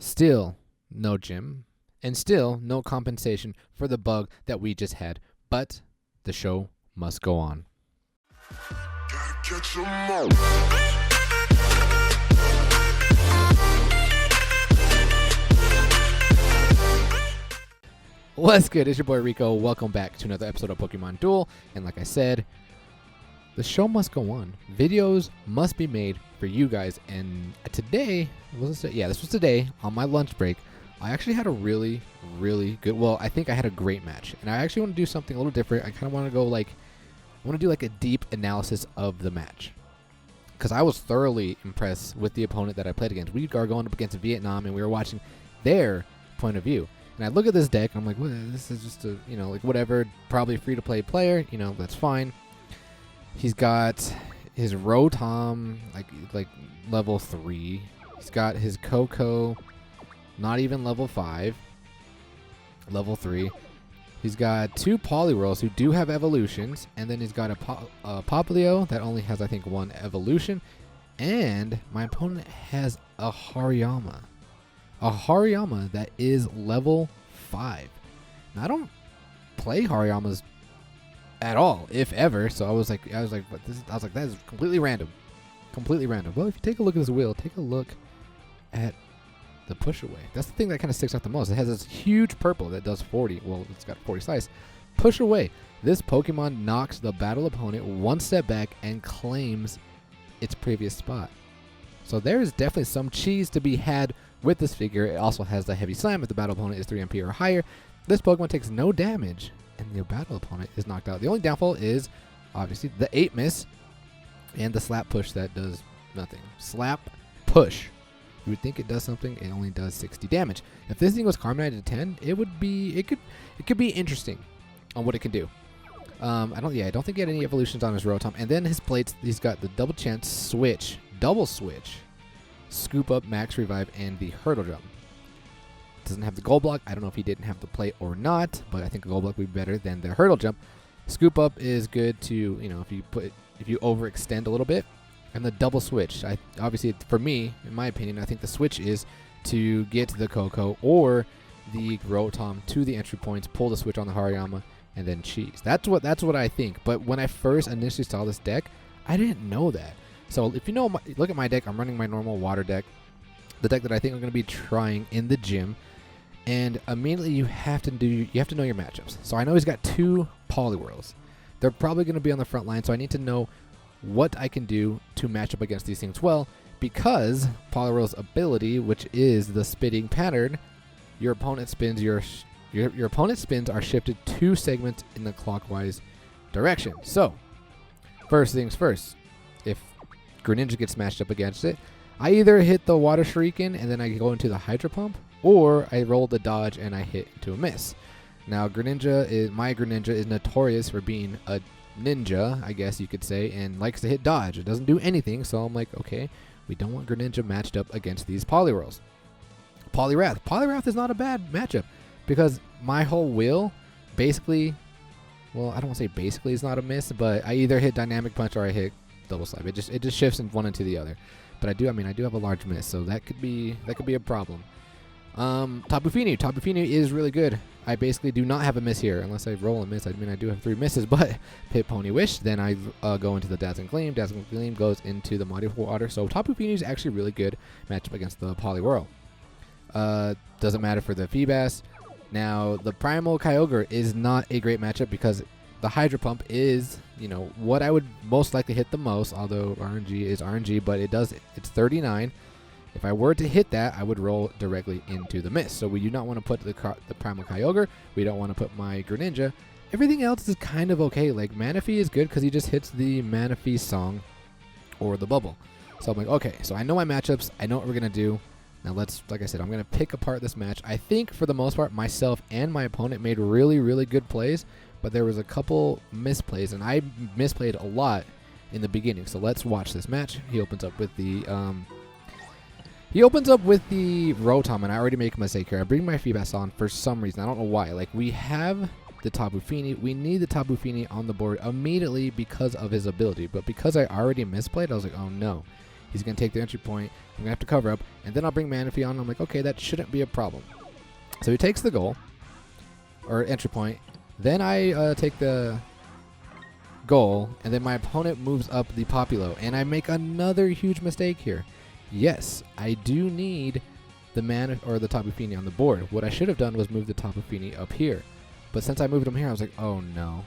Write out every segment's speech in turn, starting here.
Still no gym, and still no compensation for the bug that we just had. But the show must go on. What's good? It's your boy Rico. Welcome back to another episode of Pokemon Duel. And like I said, the show must go on. Videos must be made for you guys. And today, this was today on my lunch break. I actually had a really good, I think I had a great match. And I actually want to do something a little different. I kind of want to go I want to do a deep analysis of the match. Because I was thoroughly impressed with the opponent that I played against. We are going up against Vietnam, and we were watching their point of view. And I look at this deck, I'm like, well, this is just a, whatever, probably free-to-play player, that's fine. He's got his Rotom, like level 3. He's got his Coco, not even level 5, level 3. He's got 2 Poliwhirls who do have evolutions, and then he's got a Popplio that only has, I think, 1 evolution. And my opponent has a Hariyama. A Hariyama that is level 5. Now, I don't play Hariyamas at all, if ever. So I was like, what this? I was like, that is completely random. Completely random. Well, if you take a look at this wheel, take a look at the push away. That's the thing that kind of sticks out the most. It has this huge purple that does 40. Well, it's got 40 slice. Push away. This Pokemon knocks the battle opponent 1 step back and claims its previous spot. So there is definitely some cheese to be had with this figure. It also has the heavy slam if the battle opponent is 3 MP or higher. This Pokemon takes no damage, and the battle opponent is knocked out. The only downfall is, obviously, the 8 miss and the slap push that does nothing. Slap push. You would think it does something. It only does 60 damage. If this thing was Carbonated to 10, it could be interesting on what it can do. I don't think he had any evolutions on his Rotom. And then his plates, he's got the double chance switch, double switch, scoop up, max revive, and the hurdle jump. Doesn't have the gold block. I don't know if he didn't have the plate or not, but I think the gold block would be better than the hurdle jump. Scoop up is good to, if you overextend a little bit. And the double switch, obviously for me, in my opinion, I think the switch is to get the Coco or the Rotom to the entry points, pull the switch on the Hariyama, and then cheese. That's what I think. But when I first initially saw this deck, I didn't know that. So if look at my deck, I'm running my normal water deck, the deck that I think I'm going to be trying in the gym. And immediately you have to know your matchups. So I know he's got 2 Poliwhirls. They're probably going to be on the front line, so I need to know what I can do to match up against these things well, because Poliwhirl's ability, which is the spitting pattern, your opponent spins your opponent's spins are shifted 2 segments in the clockwise direction. So, first things first, if Greninja gets matched up against it, I either hit the Water Shuriken and then I go into the Hydro Pump, or I roll the dodge and I hit into a miss. Now, my Greninja is notorious for being a ninja, I guess you could say, and likes to hit dodge. It doesn't do anything, so I'm like, okay, we don't want Greninja matched up against these Poliwhirls. Poliwrath is not a bad matchup, because my whole wheel basically, I don't want to say basically is not a miss, but I either hit Dynamic Punch or I hit Double Slap. It just shifts from one into the other. But I do have a large miss, so that could be a problem. Tapu Fini is really good. I basically do not have a miss here, unless I roll a miss. I do have 3 misses, but Pit Pony Wish, then I go into the Dazzling Gleam. Dazzling Gleam goes into the Mighty Water. So Tapu Fini is actually really good matchup against the Poliwhirl. Doesn't matter for the Feebas. Now, the Primal Kyogre is not a great matchup because the Hydro Pump is, what I would most likely hit the most, although RNG is RNG, but it's 39. If I were to hit that, I would roll directly into the miss. So we do not want to put the Primal Kyogre. We don't want to put my Greninja. Everything else is kind of okay. Like, Manaphy is good because he just hits the Manaphy song or the bubble. So I'm like, okay, so I know my matchups. I know what we're going to do. Now like I said, I'm going to pick apart this match. I think for the most part, myself and my opponent made really good plays, but there was a couple misplays, and I misplayed a lot in the beginning. So let's watch this match. He opens up with the Rotom, and I already make a mistake here. I bring my Feebas on for some reason. I don't know why. Like, we have the Tapu Fini. We need the Tapu Fini on the board immediately because of his ability. But because I already misplayed, I was like, oh no. He's going to take the entry point. I'm going to have to cover up. And then I'll bring Manaphy on. I'm like, okay, that shouldn't be a problem. So he takes the goal, or entry point. Then I take the goal, and then my opponent moves up the Populo. And I make another huge mistake here. Yes, I do need the man or the Tapu Fini on the board. What I should have done was move the Tapu Fini up here. But since I moved him here, I was like, oh no.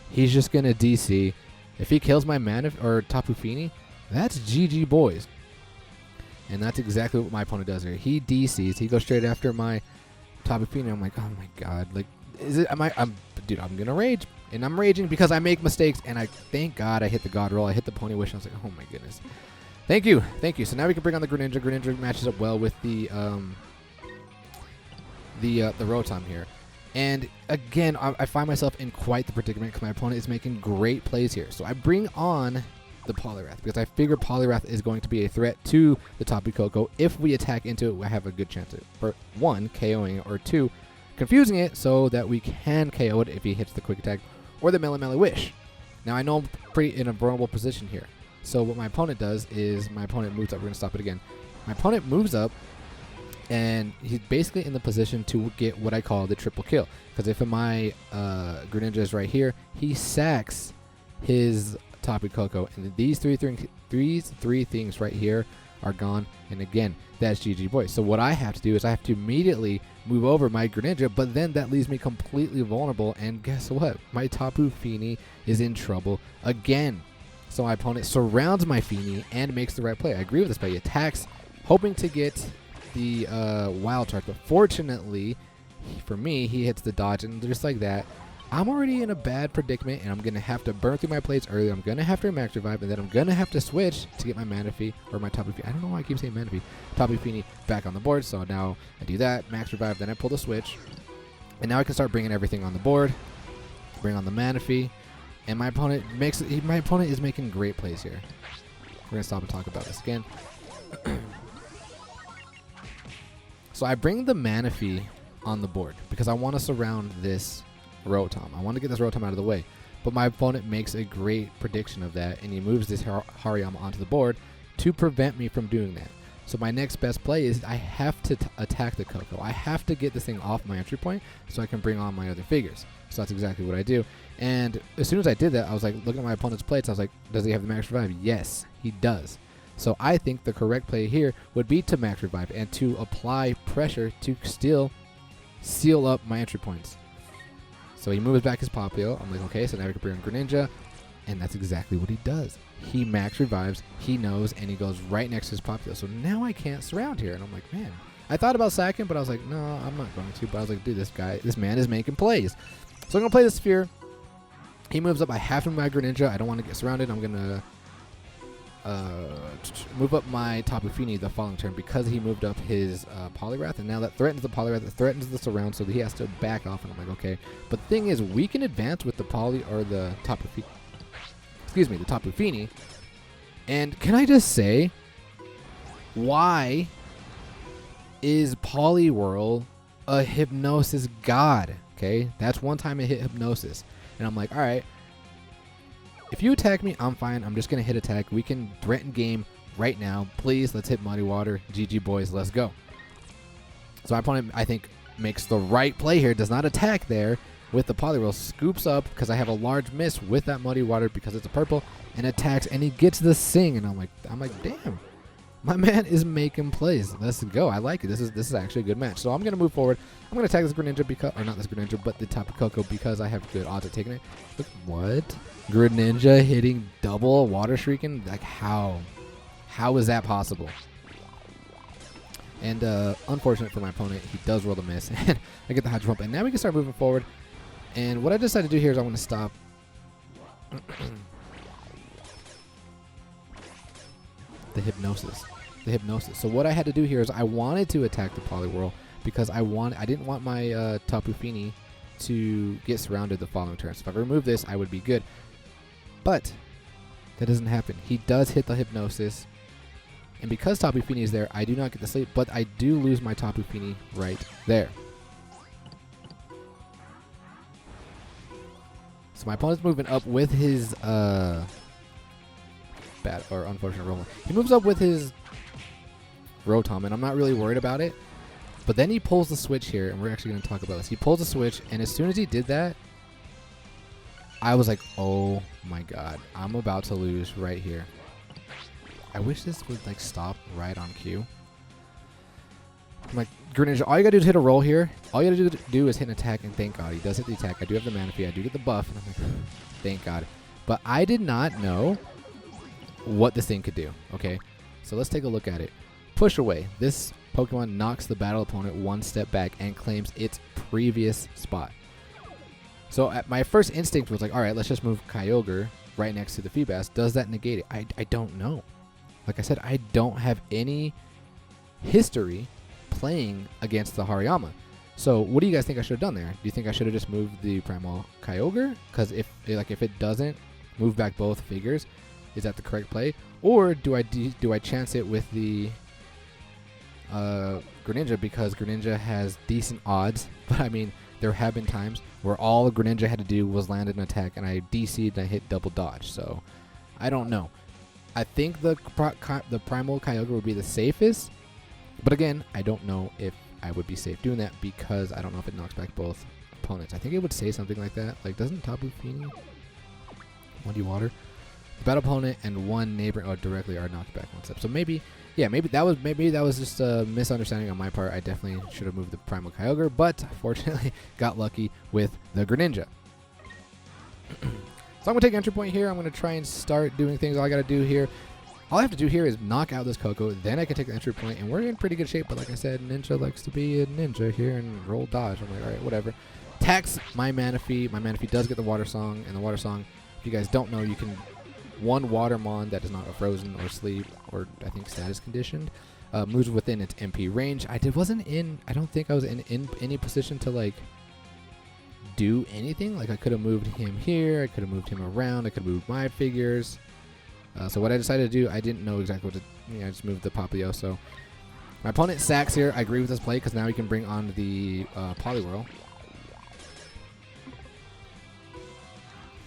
He's just going to DC. If he kills my mana or Tapu Fini, that's GG boys. And that's exactly what my opponent does here. He DCs. He goes straight after my Tapu Fini. I'm like, oh my god. Like, is it? Dude, I'm going to rage. And I'm raging because I make mistakes. And I thank God I hit the God Roll. I hit the Pony Wish. I was like, oh my goodness. Thank you. Thank you. So now we can bring on the Greninja. Greninja matches up well with the Rotom here. And again, I find myself in quite the predicament because my opponent is making great plays here. So I bring on the Poliwrath because I figure Poliwrath is going to be a threat to the Tapu Koko. If we attack into it, I have a good chance of, for one, KOing it, or two, confusing it so that we can KO it if he hits the Quick Attack or the Melee Wish. Now I know I'm pretty in a vulnerable position here. So what my opponent does is my opponent moves up. We're going to stop it again. My opponent moves up, and he's basically in the position to get what I call the triple kill. Because if my Greninja is right here, he sacks his Tapu Koko. And these three things right here are gone. And again, that's GG boys. So what I have to do is I have to immediately move over my Greninja, but then that leaves me completely vulnerable. And guess what? My Tapu Fini is in trouble again. So my opponent surrounds my Fini and makes the right play. I agree with this play. He attacks, hoping to get the wild charge, but fortunately for me, he hits the dodge, and just like that, I'm already in a bad predicament, and I'm going to have to burn through my plays early. I'm going to have to Max Revive, and then I'm going to have to switch to get my Manaphy, or my Tapu Fini. I don't know why I keep saying Manaphy. Tapu Fini back on the board, so now I do that, Max Revive, then I pull the switch, and now I can start bringing everything on the board, bring on the Manaphy. And my opponent is making great plays here. We're going to stop and talk about this again. So I bring the Manaphy on the board because I want to surround this Rotom. I want to get this Rotom out of the way. But my opponent makes a great prediction of that, and he moves this Hariyama onto the board to prevent me from doing that. So my next best play is I have to attack the Koko. I have to get this thing off my entry point so I can bring on my other figures. So that's exactly what I do. And as soon as I did that, I was like looking at my opponent's plates. I was like, does he have the Max Revive? Yes, he does. So I think the correct play here would be to Max Revive and to apply pressure to still seal up my entry points. So he moves back his Popio. I'm like, okay, so now we can bring on Greninja. And that's exactly what he does. He Max Revives, he knows, and he goes right next to his Popio. So now I can't surround here. And I'm like, man. I thought about sacking, but I was like, no, I'm not going to. But I was like, dude, this man is making plays. So I'm going to play the Sphere. He moves up. I have to move my Greninja. I don't want to get surrounded. I'm going to move up my Tapu Fini the following turn because he moved up his Poliwrath. And now that threatens the Poliwrath. It threatens the surround, so that he has to back off. And I'm like, okay. But the thing is, we can advance with the the Tapu Fini. Excuse me, the Tapu Fini. And can I just say, why is Poliwhirl a Hypnosis god? Okay, that's one time it hit Hypnosis. And I'm like, all right, if you attack me, I'm fine. I'm just going to hit attack. We can threaten game right now. Please, let's hit Muddy Water. GG boys, let's go. So my opponent, I think, makes the right play here. Does not attack there with the Poliwhirl. Scoops up because I have a large miss with that Muddy Water because it's a purple, and attacks, and he gets the Sing. And I'm like, damn. My man is making plays. Let's go. I like it. This is actually a good match. So I'm going to move forward. I'm going to attack this Greninja because, or not this Greninja, but the Tapu Koko because I have good odds at taking it. Look, what? Greninja hitting double Water Shrieking? Like, how? How is that possible? And unfortunate for my opponent, he does roll the miss. And I get the Hydro Pump. And now we can start moving forward. And what I decided to do here is I want to stop. The Hypnosis. So what I had to do here is I wanted to attack the Poliwhirl because I didn't want my Tapu Fini to get surrounded the following turn. So if I remove this, I would be good. But that doesn't happen. He does hit the Hypnosis. And because Tapu Fini is there, I do not get the sleep, but I do lose my Tapu Fini right there. So my opponent's moving up with his bad or unfortunate roll. He moves up with his Rotom, and I'm not really worried about it. But then he pulls the switch here, and we're actually going to talk about this. He pulls the switch, and as soon as he did that, I was like, oh my god, I'm about to lose right here. I wish this would like stop right on cue. I'm like, Greninja, all you gotta do is hit a roll here. All you gotta do is hit an attack, and thank god he does hit the attack. I do have the Manaphy, I do get the buff, and I'm like, thank god. But I did not know what this thing could do. Okay, so let's take a look at it. Push away. This Pokemon knocks the battle opponent one step back and claims its previous spot. So my first instinct was like, all right, let's just move Kyogre right next to the Feebas. Does that negate it? I don't know. Like I said, I don't have any history playing against the Hariyama. So what do you guys think I should have done there? Do you think I should have just moved the Primal Kyogre? Because if it doesn't move back both figures, is that the correct play? Or do I chance it with the Greninja, because Greninja has decent odds? But I mean, there have been times where all Greninja had to do was land an attack, and I DC'd and I hit double dodge. So I don't know. I think the Primal Kyogre would be the safest. But again, I don't know if I would be safe doing that, because I don't know if it knocks back both opponents. I think it would say something like that. Like, doesn't Tapu Fini 1D water? The battle opponent and one neighbor directly are knocked back one step. So maybe, yeah, maybe that was just a misunderstanding on my part. I definitely should have moved the Primal Kyogre, but fortunately got lucky with the Greninja. So I'm going to take entry point here. I'm going to try and start doing things. All I got to do here, all I have to do here is knock out this Coco. Then I can take the entry point, and we're in pretty good shape. But like I said, Ninja likes to be a ninja here and roll dodge. I'm like, all right, whatever. Attacks my Manaphy. My Manaphy does get the Water Song, and the Water Song, if you guys don't know, you can one Watermon that is not a frozen or sleep or I think status conditioned moves within its MP range. I don't think I was in any position to like do anything. Like I could have moved him here, I could have moved him around, I could have moved my figures. So what I decided to do, I didn't know exactly what to, I just moved the Popplio. So my opponent sacks here. I agree with this play because now he can bring on the Poliwhirl.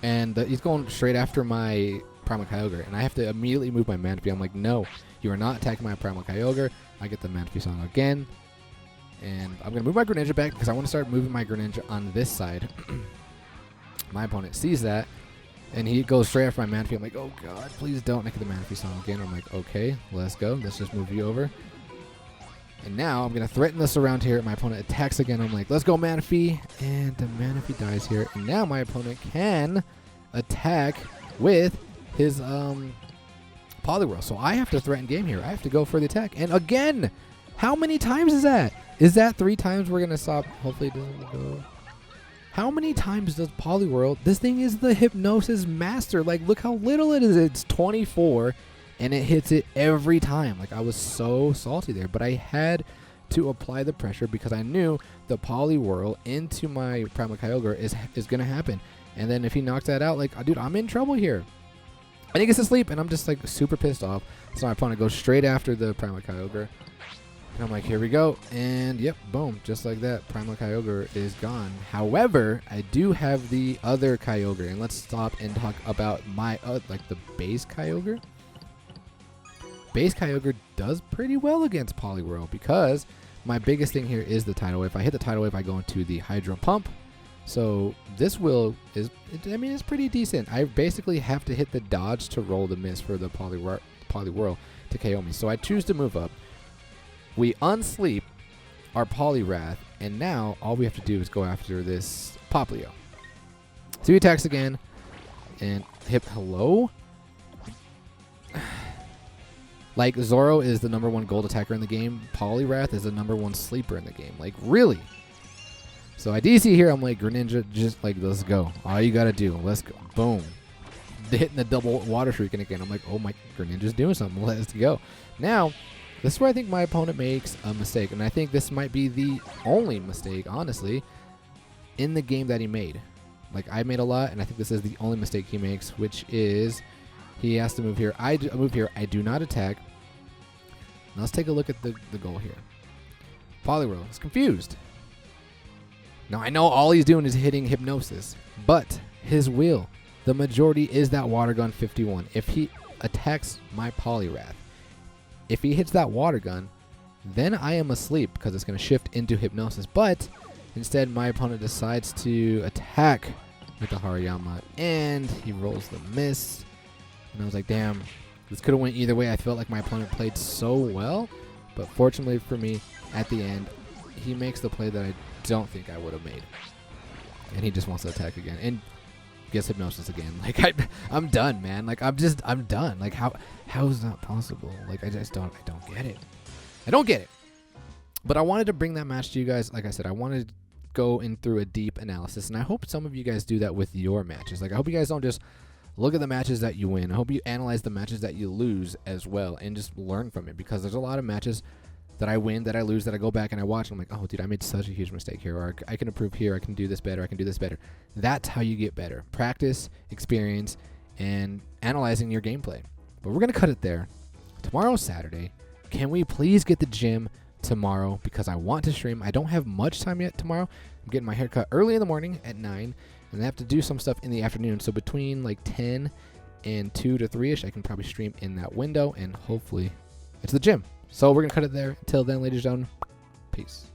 And he's going straight after my Primal Kyogre, and I have to immediately move my Manaphy. I'm like, no, you are not attacking my Primal Kyogre. I get the Manaphy song again, and I'm going to move my Greninja back because I want to start moving my Greninja on this side. My opponent sees that, and he goes straight after my Manaphy. I'm like, oh god, please don't make the Manaphy song again. I'm like, okay, let's go. Let's just move you over. And now I'm going to threaten this around here. My opponent attacks again. I'm like, let's go, Manaphy. And the Manaphy dies here. And now my opponent can attack with his Poliwhirl. So I have to threaten game here. I have to go for the attack. And again, how many times is that? Is that 3 times we're going to stop? Hopefully it doesn't go. How many times does Poliwhirl? This thing is the Hypnosis Master. Like, look how little it is. It's 24. And it hits it every time. Like, I was so salty there. But I had to apply the pressure because I knew the Poliwhirl into my Primal Kyogre is going to happen. And then if he knocks that out, like, dude, I'm in trouble here. And he gets to sleep, and I'm just, like, super pissed off. So my opponent goes straight after the Primal Kyogre. And I'm like, here we go. And, yep, boom. Just like that, Primal Kyogre is gone. However, I do have the other Kyogre. And let's stop and talk about my, like, the base Kyogre. Base Kyogre does pretty well against Poliwhirl because my biggest thing here is the Tidal Wave. If I hit the Tidal Wave, I go into the Hydro Pump. So this it's pretty decent. I basically have to hit the dodge to roll the miss for the Poliwhirl to KO me. So I choose to move up. We unsleep our Poliwrath, and now all we have to do is go after this Popplio. So he attacks again, and hello? Like, Zoro is the #1 gold attacker in the game. Poliwrath is the #1 sleeper in the game. Like, really? So I DC here. I'm like, Greninja, just like, let's go. All you got to do, let's go. Boom. Hitting the double water shrieking again. I'm like, oh, my Greninja's doing something. Let's go. Now, this is where I think my opponent makes a mistake. And I think this might be the only mistake, honestly, in the game that he made. Like, I made a lot, and I think this is the only mistake he makes, which is he has to move here. I move here. I do not attack. Now let's take a look at the goal here. Poliwhirl is confused. Now I know all he's doing is hitting Hypnosis, but his will, the majority is that Water Gun 51. If he attacks my Poliwrath. If he hits that water gun, then I am asleep because it's going to shift into Hypnosis. But instead, my opponent decides to attack with the Hariyama, and he rolls the miss. And I was like, damn, this could have went either way. I felt like my opponent played so well, but fortunately for me, at the end, he makes the play that I don't think I would have made. And he just wants to attack again and gets Hypnosis again. Like, I'm done, man. Like, I'm done. Like, how is that possible? Like, I don't get it. I don't get it. But I wanted to bring that match to you guys. Like I said, I wanted to go in through a deep analysis, and I hope some of you guys do that with your matches. Like, I hope you guys don't just look at the matches that you win. I hope you analyze the matches that you lose as well and just learn from it, because there's a lot of matches that I win, that I lose, that I go back and I watch, and I'm like, oh, dude, I made such a huge mistake here, or I can improve here, I can do this better, I can do this better. That's how you get better. Practice, experience, and analyzing your gameplay. But we're going to cut it there. Tomorrow's Saturday. Can we please get the gym tomorrow, because I want to stream. I don't have much time yet tomorrow. I'm getting my hair cut early in the morning at 9, and I have to do some stuff in the afternoon. So between like 10 and 2 to 3-ish, I can probably stream in that window, and hopefully it's the gym. So we're going to cut it there. Until then, ladies and gentlemen, peace.